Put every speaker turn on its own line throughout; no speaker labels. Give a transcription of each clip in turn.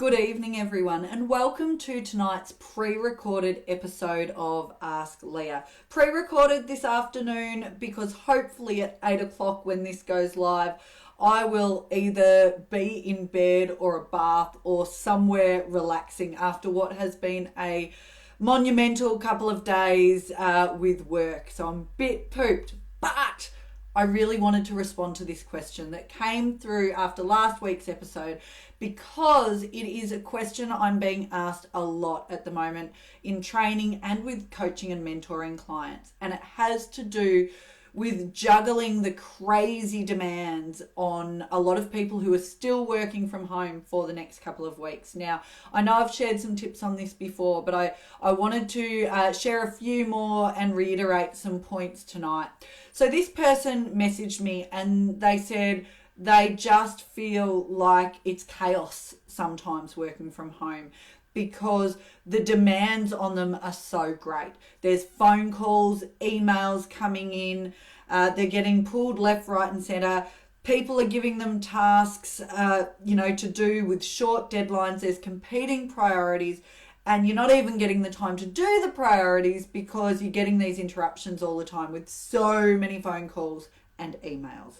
Good evening, everyone, and welcome to tonight's pre-recorded episode of Ask Leah. Pre-recorded this afternoon because hopefully at 8 o'clock when this goes live, I will either be in bed or a bath or somewhere relaxing after what has been a monumental couple of days with work. So I'm a bit pooped, but I really wanted to respond to this question that came through after last week's episode because it is a question I'm being asked a lot at the moment in training and with coaching and mentoring clients. And it has to do with juggling the crazy demands on a lot of people who are still working from home for the next couple of weeks. Now, I know I've shared some tips on this before, but I wanted to share a few more and reiterate some points tonight. So this person messaged me and they said they just feel like it's chaos sometimes working from home because the demands on them are so great. There's phone calls, emails coming in, they're getting pulled left, right and centre. People are giving them tasks, to do with short deadlines. There's competing priorities and you're not even getting the time to do the priorities because you're getting these interruptions all the time with so many phone calls and emails.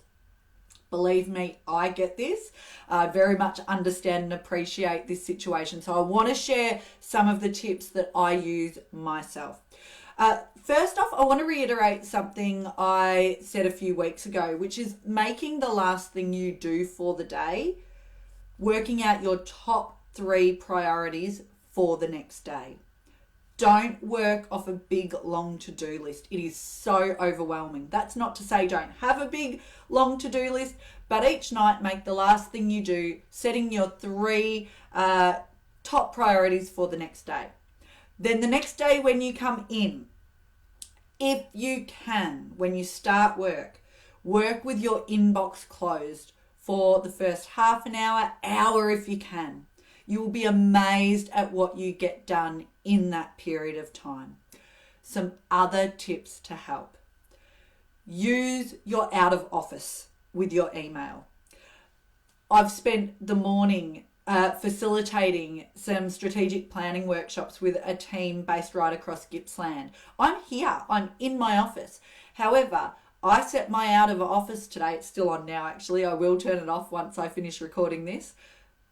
Believe me, I get this. I very much understand and appreciate this situation. So I want to share some of the tips that I use myself. First off, I want to reiterate something I said a few weeks ago, which is making the last thing you do for the day, working out your top 3 priorities for the next day. Don't work off a big, long to-do list. It is so overwhelming. That's not to say don't have a big, long to-do list, but each night make the last thing you do, setting your 3 top priorities for the next day. Then the next day when you come in, if you can, when you start work with your inbox closed for the first half an hour if you can. You will be amazed at what you get done in that period of time. Some other tips to help. Use your out of office with your email. I've spent the morning facilitating some strategic planning workshops with a team based right across Gippsland. I'm here, I'm in my office. However, I set my out of office today. It's still on now actually. I will turn it off once I finish recording this.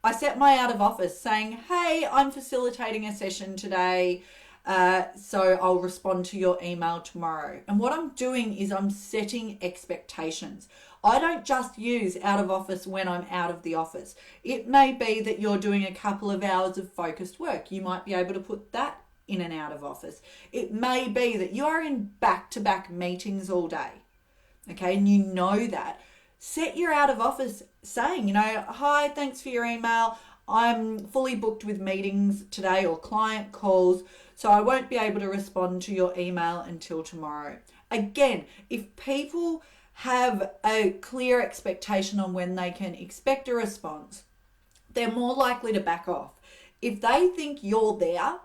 I set my out of office saying, hey, I'm facilitating a session today, so I'll respond to your email tomorrow. And what I'm doing is I'm setting expectations. I don't just use out of office when I'm out of the office. It may be that you're doing a couple of hours of focused work. You might be able to put that in and out of office. It may be that you are in back-to-back meetings all day, okay, and you know that. Set your out of office saying, hi, thanks for your email. I'm fully booked with meetings today or client calls, so I won't be able to respond to your email until tomorrow. Again, if people have a clear expectation on when they can expect a response, they're more likely to back off. If they think you're there,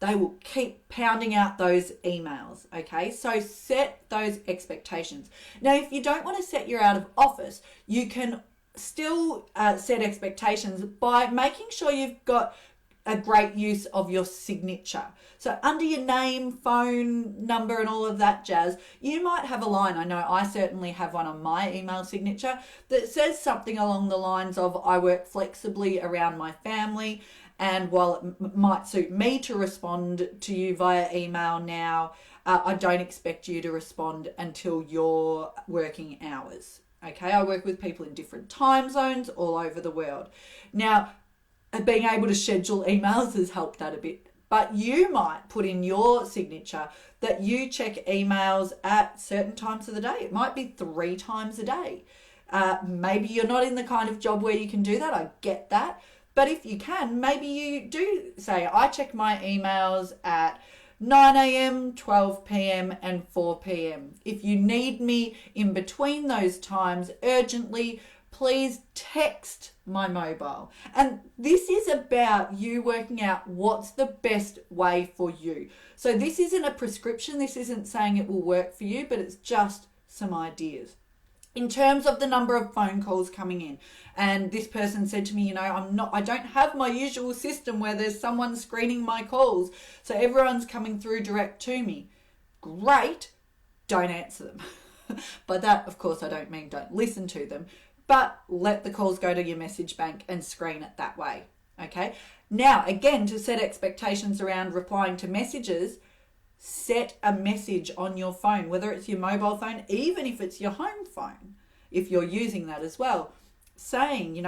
they will keep pounding out those emails, okay? So set those expectations. Now, if you don't want to set your out of office, you can still set expectations by making sure you've got a great use of your signature. So under your name, phone number, and all of that jazz, you might have a line. I know I certainly have one on my email signature that says something along the lines of, I work flexibly around my family, and while it might suit me to respond to you via email now, I don't expect you to respond until your working hours. Okay, I work with people in different time zones all over the world. Now, being able to schedule emails has helped that a bit. But you might put in your signature that you check emails at certain times of the day. It might be 3 times a day. Maybe you're not in the kind of job where you can do that. I get that. But if you can, maybe you do say, I check my emails at 9 a.m, 12 p.m. and 4 p.m. If you need me in between those times urgently, please text my mobile. And this is about you working out what's the best way for you. So this isn't a prescription. This isn't saying it will work for you, but it's just some ideas. In terms of the number of phone calls coming in, and this person said to me, I don't have my usual system where there's someone screening my calls, so everyone's coming through direct to me. Great, don't answer them. By that, of course, I don't mean don't listen to them, but let the calls go to your message bank and screen it that way. Okay. Now, again, to set expectations around replying to messages, set a message on your phone, whether it's your mobile phone, even if it's your home phone, if you're using that as well, saying,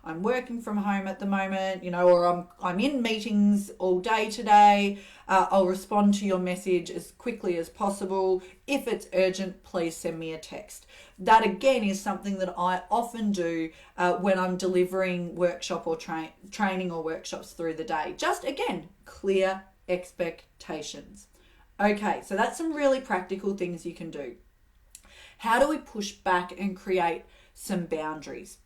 I'm working from home at the moment, or I'm in meetings all day today. I'll respond to your message as quickly as possible. If it's urgent, please send me a text. That again is something that I often do when I'm delivering workshop or training or workshops through the day. Just again, clear expectations. Okay, so that's some really practical things you can do. How do we push back and create some boundaries?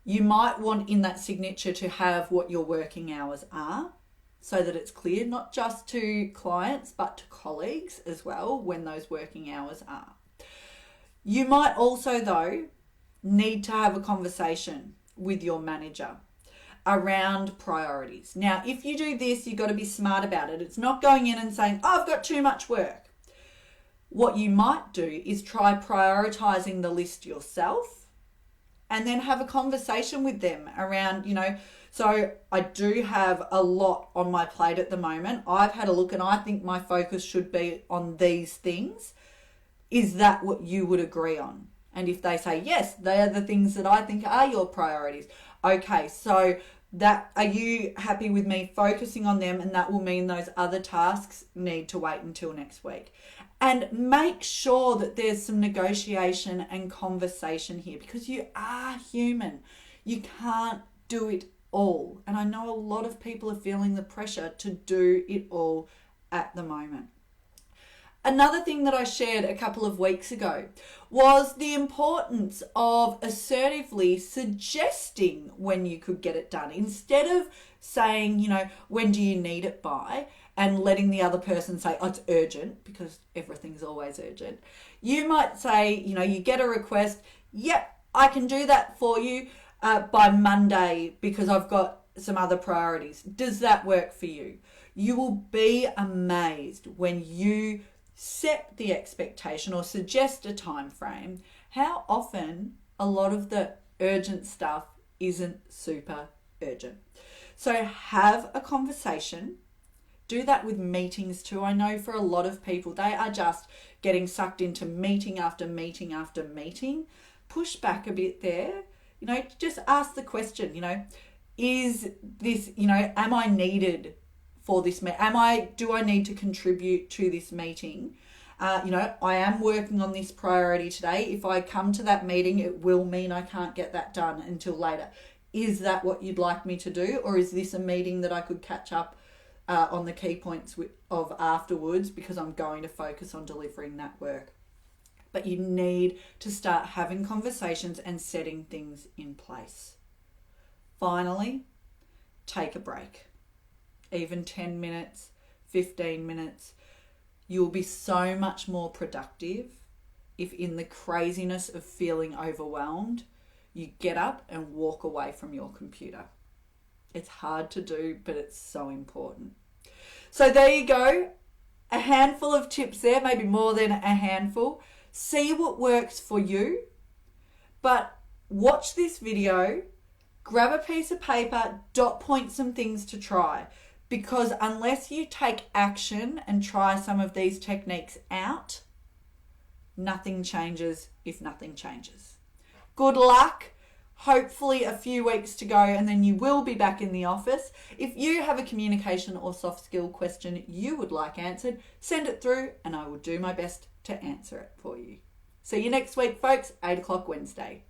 You might want in that signature to have what your working hours are so that it's clear, not just to clients, but to colleagues as well, when those working hours are. You might also, though, need to have a conversation with your manager around priorities. Now, if you do this, you've got to be smart about it. It's not going in and saying, I've got too much work. What you might do is try prioritizing the list yourself and then have a conversation with them around, so I do have a lot on my plate at the moment. I've had a look and I think my focus should be on these things. Is that what you would agree on? And if they say, yes, they are the things that I think are your priorities. Okay, so are you happy with me focusing on them? And that will mean those other tasks need to wait until next week. And make sure that there's some negotiation and conversation here, because you are human. You can't do it all. And I know a lot of people are feeling the pressure to do it all at the moment. Another thing that I shared a couple of weeks ago was the importance of assertively suggesting when you could get it done. Instead of saying, when do you need it by, and letting the other person say, oh, it's urgent, because everything's always urgent. You might say, you get a request, yep, I can do that for you by Monday because I've got some other priorities. Does that work for you? You will be amazed when you set the expectation or suggest a time frame, how often a lot of the urgent stuff isn't super urgent. So have a conversation. Do that with meetings too. I know for a lot of people, they are just getting sucked into meeting after meeting after meeting. Push back a bit there. Just ask the question, is this, am I needed for this? Do I need to contribute to this meeting? I am working on this priority today. If I come to that meeting, it will mean I can't get that done until later. Is that what you'd like me to do? Or is this a meeting that I could catch up on the key points of afterwards, because I'm going to focus on delivering that work? But you need to start having conversations and setting things in place. Finally, take a break. Even 10 minutes, 15 minutes. You'll be so much more productive if, in the craziness of feeling overwhelmed, you get up and walk away from your computer. It's hard to do, but it's so important. So there you go. A handful of tips there, maybe more than a handful. See what works for you. But watch this video, grab a piece of paper, dot point some things to try. Because unless you take action and try some of these techniques out, nothing changes if nothing changes. Good luck. Hopefully a few weeks to go and then you will be back in the office. If you have a communication or soft skill question you would like answered, send it through and I will do my best to answer it for you. See you next week, folks, 8 o'clock Wednesday.